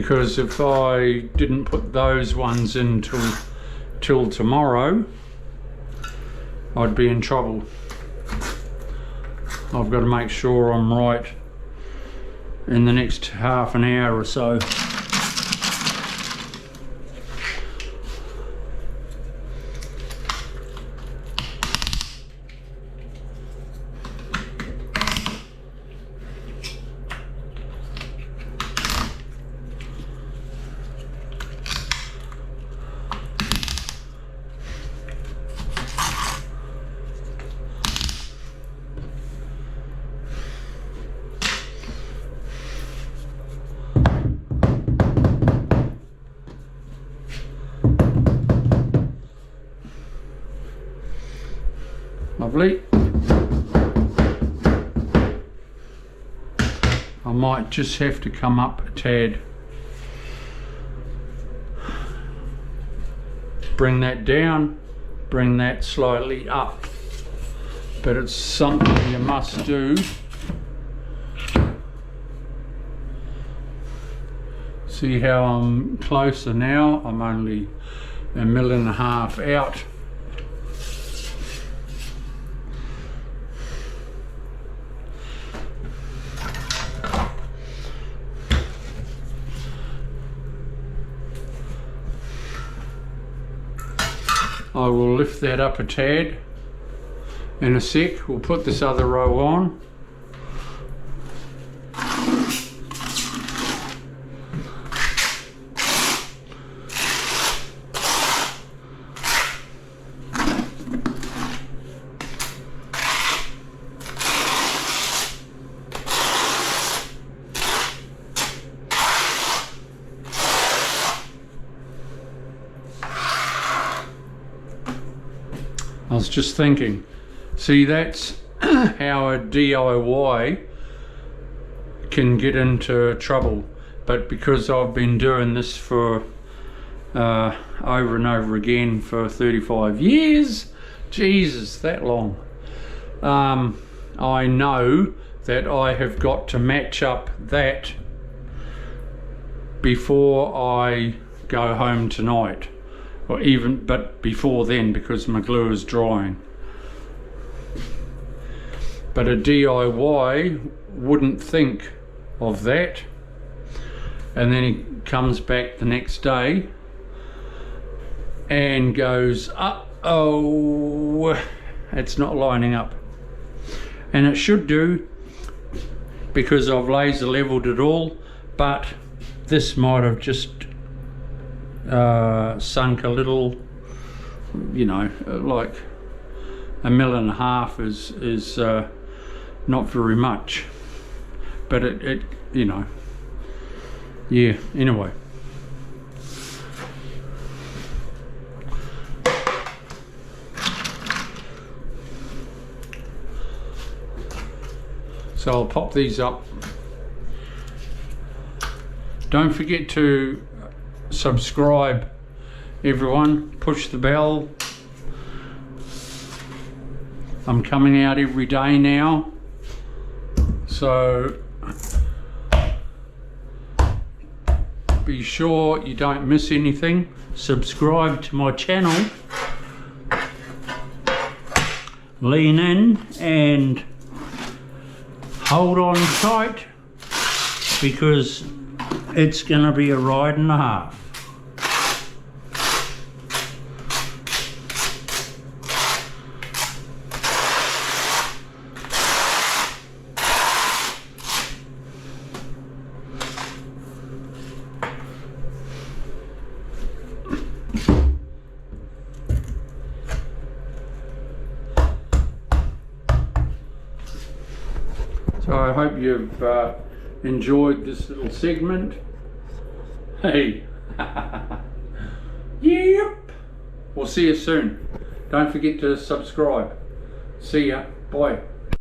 because if I didn't put those ones in till tomorrow, I'd be in trouble. I've got to make sure I'm right in the next half an hour or so. Lovely. I might just have to come up a tad. Bring that down, bring that slightly up. But it's something you must do. See how I'm closer now? I'm only 1.5 mil out. I will lift that up a tad in a sec. We'll put this other row on. I was just thinking, see, that's how a DIY can get into trouble, but because I've been doing this for over and over again for 35 years, Jesus, that long, I know that I have got to match up that before I go home tonight. Or even, but before then, because my glue is drying. But a DIY wouldn't think of that, and then he comes back the next day and goes, uh-oh, it's not lining up. And it should do, because I've laser leveled it all, but this might have just sunk a little, you know, like 1.5 mil is not very much, but it you know, yeah, anyway. So I'll pop these up. Don't forget to subscribe, everyone. Push the bell. I'm coming out every day now, so be sure you don't miss anything. Subscribe to my channel. Lean in and hold on tight, because it's gonna be a ride and a half. So I hope you've enjoyed this little segment. Hey, yep. We'll see you soon. Don't forget to subscribe. See ya. Bye.